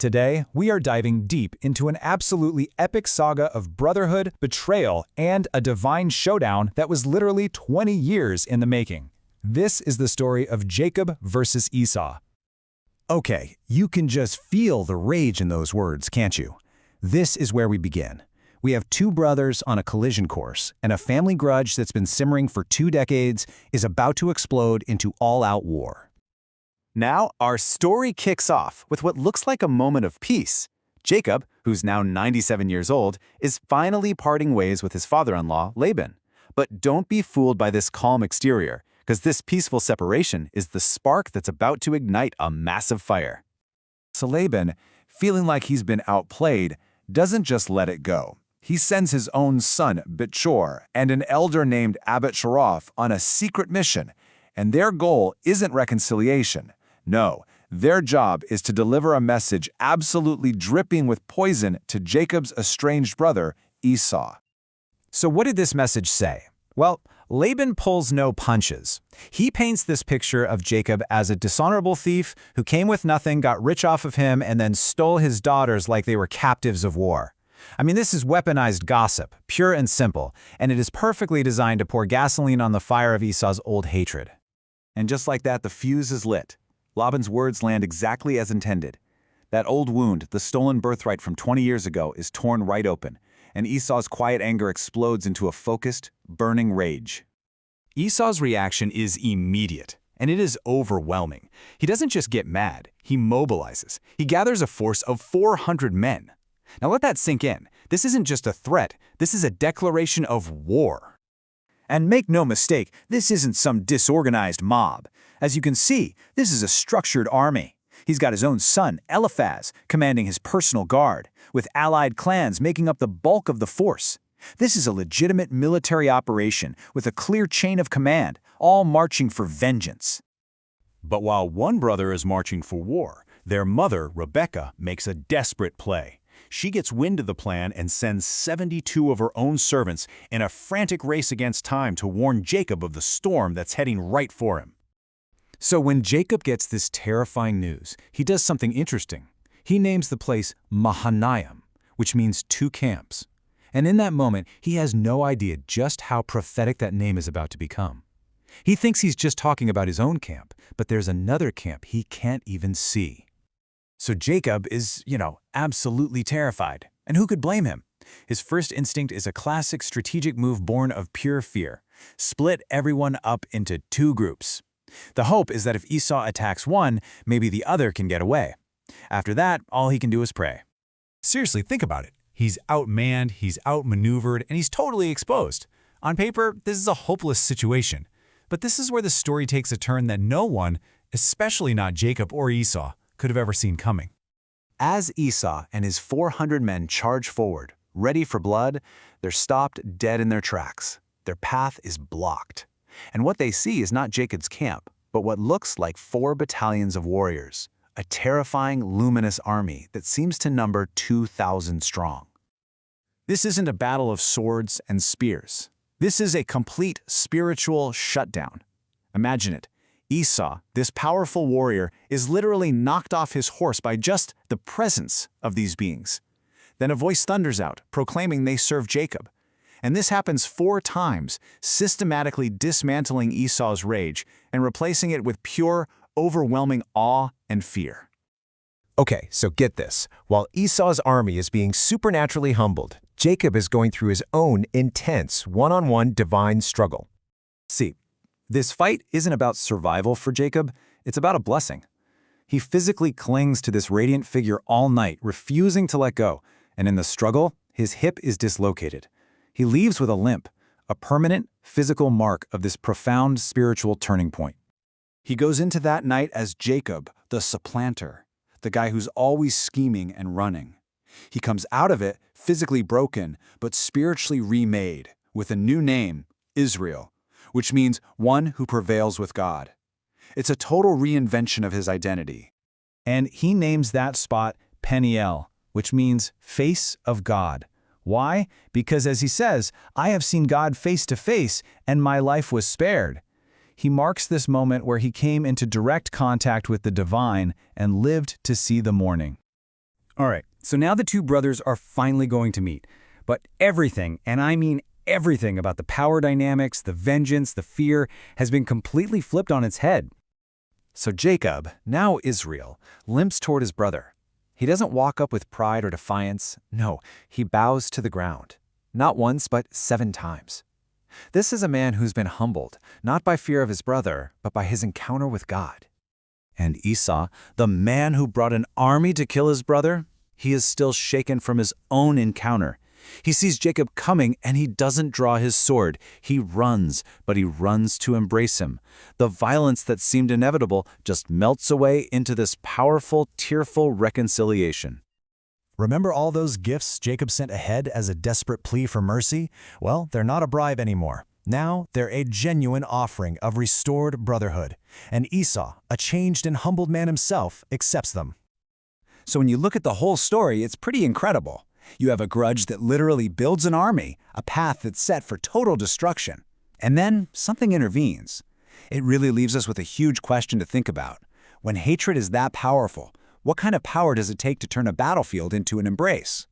Today, we are diving deep into an absolutely epic saga of brotherhood, betrayal, and a divine showdown that was literally 20 years in the making. This is the story of Jacob versus Esau. Okay, you can just feel the rage in those words, can't you? This is where we begin. We have two brothers on a collision course, and a family grudge that's been simmering for 2 decades is about to explode into all-out war. Now, our story kicks off with what looks like a moment of peace. Jacob, who's now 97 years old, is finally parting ways with his father-in-law, Laban. But don't be fooled by this calm exterior, because this peaceful separation is the spark that's about to ignite a massive fire. So Laban, feeling like he's been outplayed, doesn't just let it go. He sends his own son, Betchor, and an elder named Abit-Sharoth on a secret mission, and their goal isn't reconciliation. No, their job is to deliver a message absolutely dripping with poison to Jacob's estranged brother, Esau. So what did this message say? Well, Laban pulls no punches. He paints this picture of Jacob as a dishonorable thief who came with nothing, got rich off of him, and then stole his daughters like they were captives of war. I mean, this is weaponized gossip, pure and simple, and it is perfectly designed to pour gasoline on the fire of Esau's old hatred. And just like that, the fuse is lit. Laban's words land exactly as intended. That old wound, the stolen birthright from 20 years ago, is torn right open, and Esau's quiet anger explodes into a focused, burning rage. Esau's reaction is immediate, and it is overwhelming. He doesn't just get mad, he mobilizes. He gathers a force of 400 men. Now let that sink in. This isn't just a threat, this is a declaration of war. And make no mistake, this isn't some disorganized mob. As you can see, this is a structured army. He's got his own son, Eliphaz, commanding his personal guard, with allied clans making up the bulk of the force. This is a legitimate military operation with a clear chain of command, all marching for vengeance. But while one brother is marching for war, their mother, Rebekah, makes a desperate play. She gets wind of the plan and sends 72 of her own servants in a frantic race against time to warn Jacob of the storm that's heading right for him. So when Jacob gets this terrifying news, he does something interesting. He names the place Mahanaim, which means 2 camps. And in that moment, he has no idea just how prophetic that name is about to become. He thinks he's just talking about his own camp, but there's another camp he can't even see. So Jacob is, absolutely terrified. And who could blame him? His first instinct is a classic strategic move born of pure fear. Split everyone up into 2 groups. The hope is that if Esau attacks one, maybe the other can get away. After that, all he can do is pray. Seriously, think about it. He's outmanned, he's outmaneuvered, and he's totally exposed. On paper, this is a hopeless situation. But this is where the story takes a turn that no one, especially not Jacob or Esau, could have ever seen coming. As Esau and his 400 men charge forward, ready for blood, they're stopped dead in their tracks. Their path is blocked. And what they see is not Jacob's camp, but what looks like 4 battalions of warriors, a terrifying, luminous army that seems to number 2,000 strong. This isn't a battle of swords and spears. This is a complete spiritual shutdown. Imagine it. Esau, this powerful warrior, is literally knocked off his horse by just the presence of these beings. Then a voice thunders out, proclaiming they serve Jacob. And this happens 4 times, systematically dismantling Esau's rage and replacing it with pure, overwhelming awe and fear. Okay, so get this. While Esau's army is being supernaturally humbled, Jacob is going through his own intense one-on-one divine struggle. See, this fight isn't about survival for Jacob, it's about a blessing. He physically clings to this radiant figure all night, refusing to let go, and in the struggle, his hip is dislocated. He leaves with a limp, a permanent physical mark of this profound spiritual turning point. He goes into that night as Jacob, the supplanter, the guy who's always scheming and running. He comes out of it physically broken, but spiritually remade, with a new name, Israel, which means one who prevails with God. It's a total reinvention of his identity. And he names that spot Peniel, which means face of God. Why? Because as he says, I have seen God face to face, and my life was spared. He marks this moment where he came into direct contact with the divine and lived to see the morning. All right, so now the two brothers are finally going to meet. But everything, and I mean everything about the power dynamics, the vengeance, the fear, has been completely flipped on its head. So Jacob, now Israel, limps toward his brother. He doesn't walk up with pride or defiance. No, he bows to the ground. Not once, but 7 times. This is a man who's been humbled, not by fear of his brother, but by his encounter with God. And Esau, the man who brought an army to kill his brother, he is still shaken from his own encounter. He sees Jacob coming and he doesn't draw his sword. He runs, but he runs to embrace him. The violence that seemed inevitable just melts away into this powerful, tearful reconciliation. Remember all those gifts Jacob sent ahead as a desperate plea for mercy? Well, they're not a bribe anymore. Now they're a genuine offering of restored brotherhood. And Esau, a changed and humbled man himself, accepts them. So when you look at the whole story, it's pretty incredible. You have a grudge that literally builds an army, a path that's set for total destruction. And then something intervenes. It really leaves us with a huge question to think about. When hatred is that powerful, what kind of power does it take to turn a battlefield into an embrace?